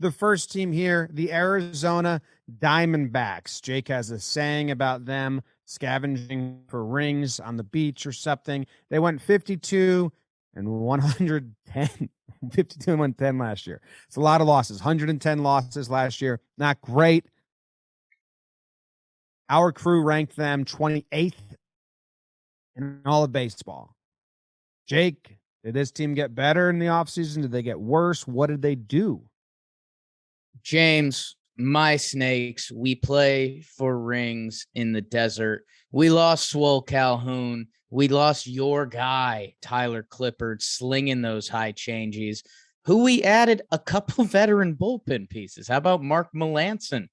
The first team here, the Arizona Diamondbacks. Jake has a saying about them scavenging for rings on the beach or something. They went 52 and 110. 52 and 110 last year. It's a lot of losses. 110 losses last year. Not great. Our crew ranked them 28th in all of baseball. Jake, did this team get better in the offseason? Did they get worse? What did they do? James, my Snakes, we play for rings in the desert. We lost Swole Calhoun. We lost your guy, Tyler Clippard, slinging those high changes, who we added a couple veteran bullpen pieces. How about Mark Melanson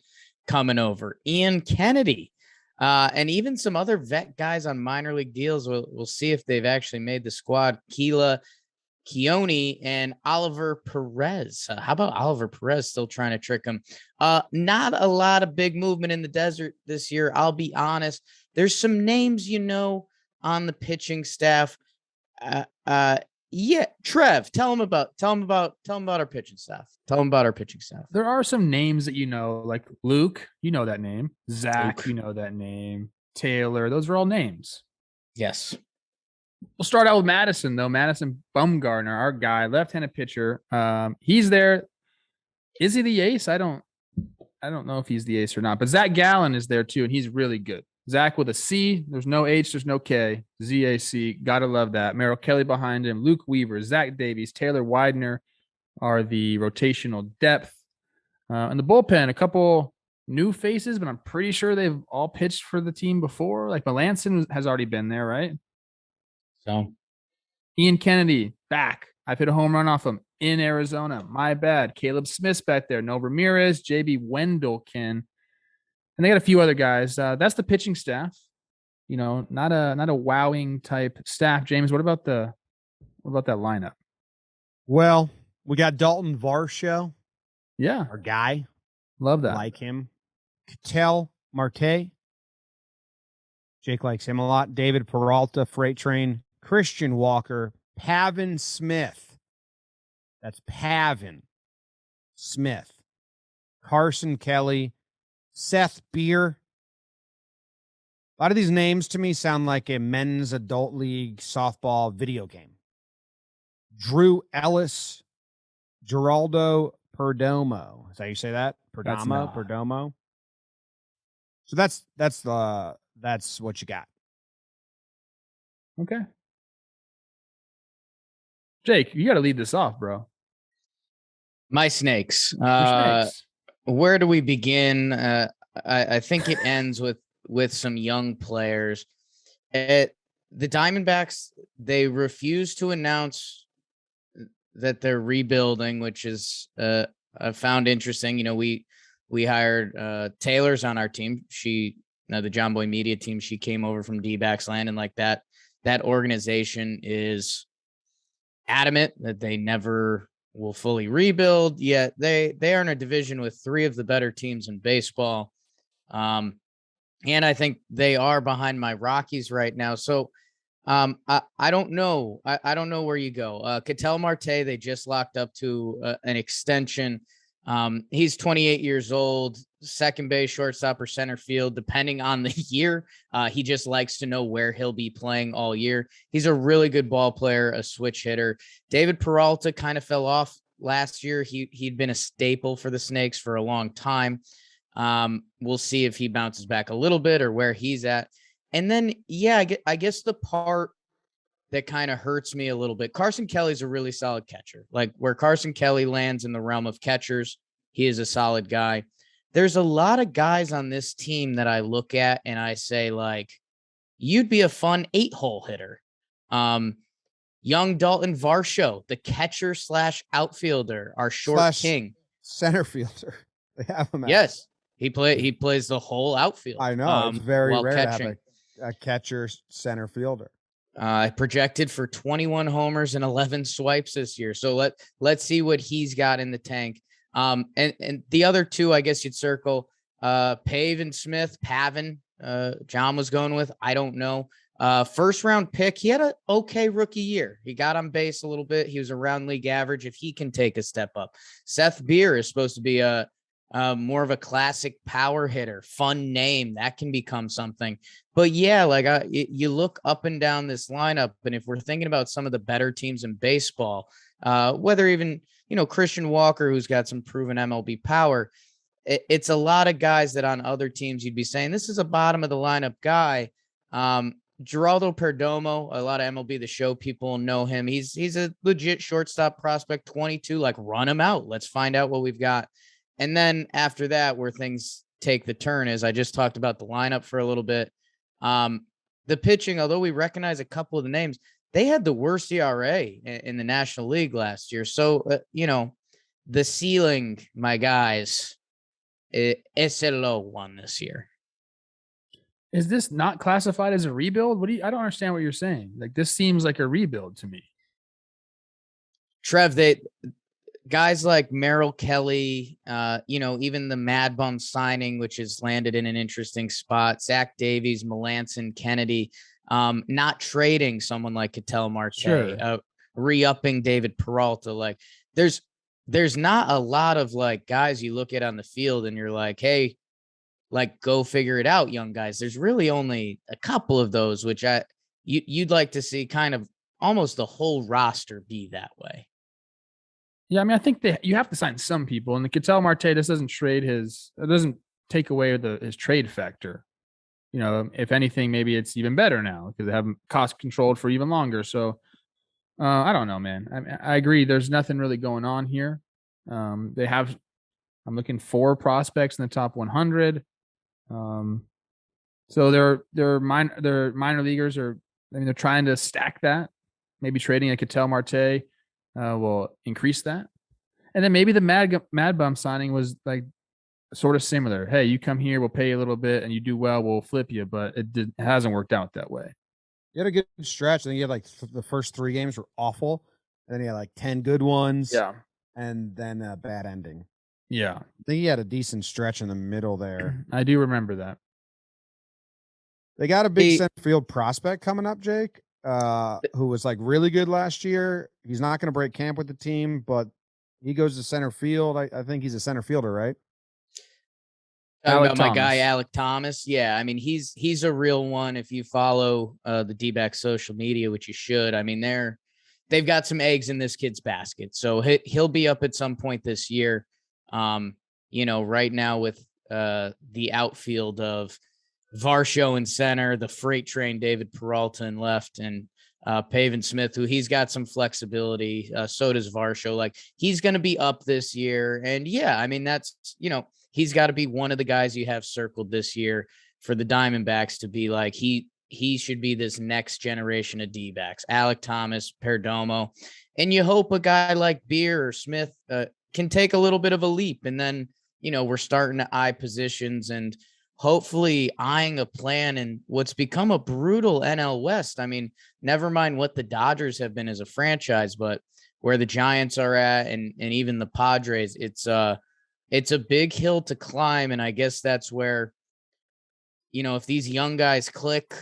coming over? Ian Kennedy, and even some other vet guys on minor league deals. We'll see if they've actually made the squad. Keila Keone and Oliver Perez. How about Oliver Perez still trying to trick him? Not a lot of big movement in the desert this year. I'll be honest. There's some names, on the pitching staff. Yeah, Trev, tell him about our pitching staff. Tell him about our pitching staff. There are some names that like Luke, that name. Zach, Luke. That name. Taylor, those are all names. Yes. We'll start out with Madison, though. Madison Bumgarner, our guy, left-handed pitcher. He's there. Is he the ace? I don't know if he's the ace or not. But Zach Gallen is there too, and he's really good. Zach with a C. There's no H. There's no K. ZAC. Gotta love that. Merrill Kelly behind him. Luke Weaver, Zach Davies, Taylor Widener are the rotational depth. And the bullpen, a couple new faces, but I'm pretty sure they've all pitched for the team before. Like Melanson has already been there, right? So Ian Kennedy back. I've hit a home run off him in Arizona. My bad. Caleb Smith's back there. No Ramirez, JB Wendelken. And they got a few other guys. That's the pitching staff. Not a wowing type staff. James, what about that lineup? Well, we got Dalton Varsho. Yeah. Our guy. Love that. Like him. Ketel Marte. Jake likes him a lot. David Peralta, Freight Train. Christian Walker. Pavin Smith. That's Pavin Smith. Carson Kelly. Seth Beer. A lot of these names to me sound like a men's adult league softball video game. Drew Ellis. Geraldo Perdomo. Is that how you say that? Perdomo. So that's what you got. Okay. Jake, you got to lead this off, bro. My Snakes. Snakes. Where do we begin? I think it ends with some young players. The Diamondbacks, they refuse to announce that they're rebuilding, which is I found interesting. We hired Taylor's on our team. The John Boy Media team. She came over from D-backs land, and like that organization is adamant that they never will fully rebuild, yet they are in a division with three of the better teams in baseball. And I think they are behind my Rockies right now. So I don't know. I don't know where you go. Ketel Marte, they just locked up to an extension. He's 28 years old, second base, shortstop, or center field, depending on the year. He just likes to know where he'll be playing all year. He's a really good ball player, a switch hitter. David Peralta kind of fell off last year. He'd been a staple for the Snakes for a long time. We'll see if he bounces back a little bit or where he's at. And then, I guess the part that kind of hurts me a little bit, Carson Kelly's a really solid catcher. Like where Carson Kelly lands in the realm of catchers, he is a solid guy. There's a lot of guys on this team that I look at and I say, like, you'd be a fun 8-hole hitter. Young Dalton Varsho, the catcher / outfielder, our short king. Center fielder. They have him. Yes. He plays the whole outfield. I know. It's very rare catching. to have a catcher center fielder. Projected for 21 homers and 11 swipes this year. So let's see what he's got in the tank. And the other two, I guess you'd circle, Pavin Smith, Pavin, John was going with, I don't know. First round pick. He had an okay rookie year. He got on base a little bit. He was around league average. If he can take a step up, Seth Beer is supposed to be a more of a classic power hitter, fun name that can become something. But yeah, like you look up and down this lineup, and if we're thinking about some of the better teams in baseball, whether even, Christian Walker, who's got some proven MLB power, it's a lot of guys that on other teams you'd be saying this is a bottom of the lineup guy. Geraldo Perdomo, a lot of MLB The Show people know him. He's a legit shortstop prospect, 22. Like, run him out. Let's find out what we've got. And then after that, where things take the turn is I just talked about the lineup for a little bit. The pitching, although we recognize a couple of the names, they had the worst ERA in the National League last year. So, the ceiling, my guys, it's a low one this year. Is this not classified as a rebuild? I don't understand what you're saying. Like, this seems like a rebuild to me. Trev, guys like Merrill Kelly, even the Mad Bum signing, which has landed in an interesting spot, Zach Davies, Melanson, Kennedy, not trading someone like Ketel Marte, Sure. re-upping David Peralta. Like, there's not a lot of like guys you look at on the field and you're like, hey, like, go figure it out, young guys. There's really only a couple of those, which you'd like to see kind of almost the whole roster be that way. Yeah, I mean, I think you have to sign some people, and the Ketel Marte, this doesn't take away his trade factor. If anything, maybe it's even better now because they have him cost controlled for even longer. So I don't know, man. I agree. There's nothing really going on here. I'm looking 4 prospects in the top 100. So their minor leaguers they're trying to stack that. Maybe trading a Ketel Marte will increase that. And then maybe the Mad Bum signing was like sort of similar. Hey, you come here, we'll pay you a little bit, and you do well, we'll flip you. But it hasn't worked out that way. You had a good stretch. I think you had like the first 3 games were awful. And then you had like 10 good ones. Yeah. And then a bad ending. Yeah. I think he had a decent stretch in the middle there. I do remember that. They got a big center field prospect coming up, Jake, who was like really good last year. He's not going to break camp with the team, but he goes to center field. I think he's a center fielder, right? Alec Thomas. My guy, Alec Thomas. Yeah, I mean, he's a real one. If you follow the D-backs social media, which you should, I mean, they've got some eggs in this kid's basket. So he'll be up at some point this year. Right now with the outfield of Varsho in center, the freight train David Peralta in left, and Pavin Smith, who he's got some flexibility. So does Varsho. Like, he's going to be up this year. And yeah, I mean, that's, he's got to be one of the guys you have circled this year for the Diamondbacks to be like, he should be this next generation of D-backs, Alec Thomas, Perdomo. And you hope a guy like Beer or Smith can take a little bit of a leap. And then, we're starting to eye positions and hopefully eyeing a plan in what's become a brutal NL West. I mean, never mind what the Dodgers have been as a franchise, but where the Giants are at and even the Padres, it's a big hill to climb. And I guess that's where, if these young guys click,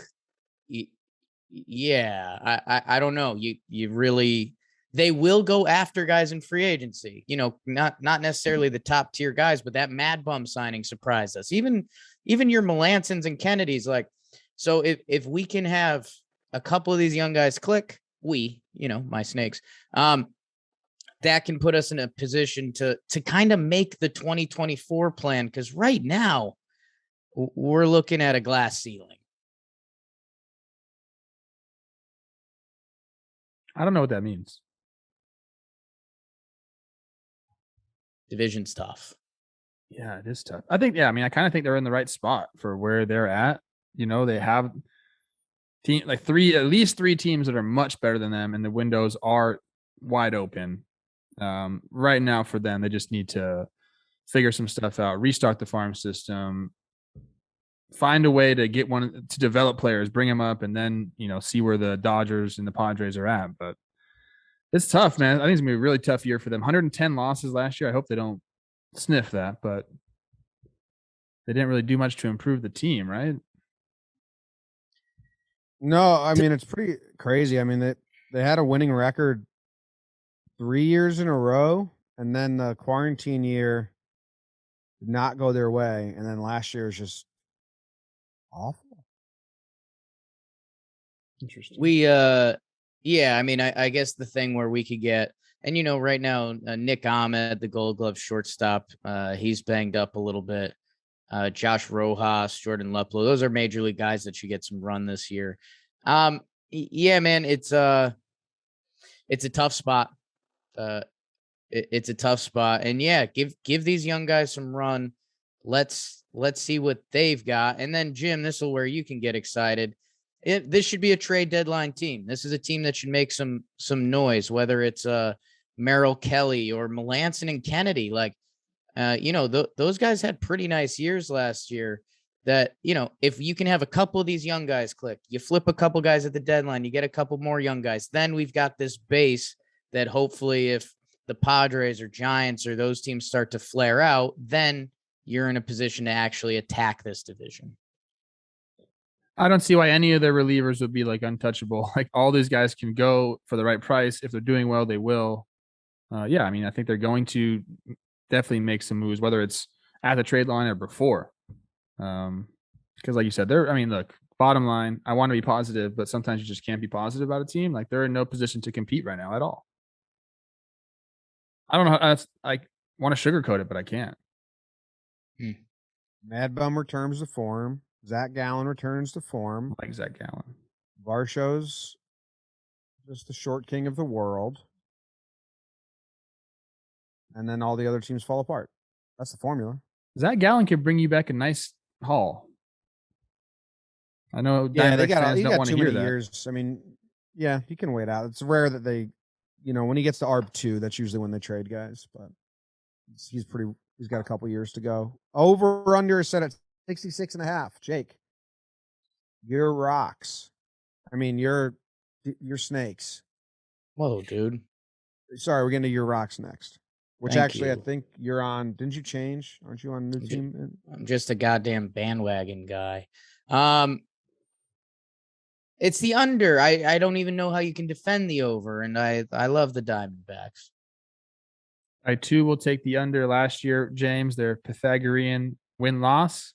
yeah, I don't know. You really, they will go after guys in free agency, not necessarily the top tier guys, but that Mad Bum signing surprised us. Even your Melansons and Kennedys, like, so if we can have a couple of these young guys click, my snakes, that can put us in a position to kind of make the 2024 plan. Cause right now we're looking at a glass ceiling. I don't know what that means. Division's tough. Yeah, it is tough. I kind of think they're in the right spot for where they're at. They have at least 3 teams that are much better than them, and the windows are wide open. Right now for them, they just need to figure some stuff out, restart the farm system, find a way to get one to develop players, bring them up, and then, see where the Dodgers and the Padres are at. But it's tough, man. I think it's going to be a really tough year for them. 110 losses last year. I hope they don't sniff that, but they didn't really do much to improve the team, right? No, I mean it's pretty crazy. I mean they had a winning record 3 years in a row, and then the quarantine year did not go their way, and then last year was just awful. Interesting. Yeah, I mean, I guess the thing where we could get, and right now, Nick Ahmed, the Gold Glove shortstop, he's banged up a little bit. Josh Rojas, Jordan Luplow, those are major league guys that should get some run this year. Yeah, man, it's a tough spot. It's a tough spot, and yeah, give these young guys some run. Let's see what they've got, and then Jim, this is where you can get excited. This should be a trade deadline team. This is a team that should make some noise, whether it's Merrill Kelly or Melanson and Kennedy. Like, those guys had pretty nice years last year. That if you can have a couple of these young guys click, you flip a couple guys at the deadline, you get a couple more young guys, then we've got this base that hopefully, if the Padres or Giants or those teams start to flare out, then you're in a position to actually attack this division. I don't see why any of their relievers would be like untouchable. Like all these guys can go for the right price. If they're doing well, they will. Yeah, I mean, I think they're going to definitely make some moves, whether it's at the trade line or before. Because like you said, look, bottom line, I want to be positive, but sometimes you just can't be positive about a team. Like they're in no position to compete right now at all. I don't know how I want to sugarcoat it, but I can't. Mad Bum returns to form. Zach Gallen returns to form. I like Zach Gallen. Varsho's just the short king of the world. And then all the other teams fall apart. That's the formula. Zach Gallen could bring you back a nice haul. I know. Yeah, they got too many years. I mean, yeah, he can wait out. It's rare that they, when he gets to ARB2, that's usually when they trade guys. But he's got a couple years to go. Over or under is set at 66.5. Jake, your rocks. I mean, your snakes. Whoa, dude. Sorry, we're getting to your rocks next. Which Thank actually, you. I think you're on. Didn't you change? Aren't you on a new team? I'm just a goddamn bandwagon guy. It's the under. I don't even know how you can defend the over, and I love the Diamondbacks. I too will take the under. Last year, James, their Pythagorean win-loss.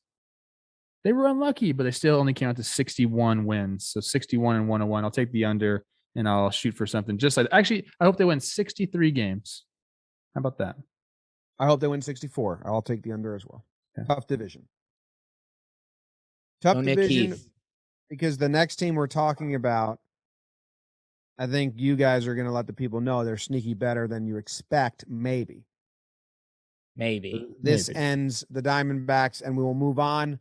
They were unlucky, but they still only came out to 61 wins. So 61 and 101. I'll take the under, and I'll shoot for something just like. Actually, I hope they win 63 games. How about that? I hope they win 64. I'll take the under as well. Okay. Tough division. Tough division because the next team we're talking about, I think you guys are going to let the people know they're sneaky better than you expect. Maybe. Maybe. This ends the Diamondbacks, and we will move on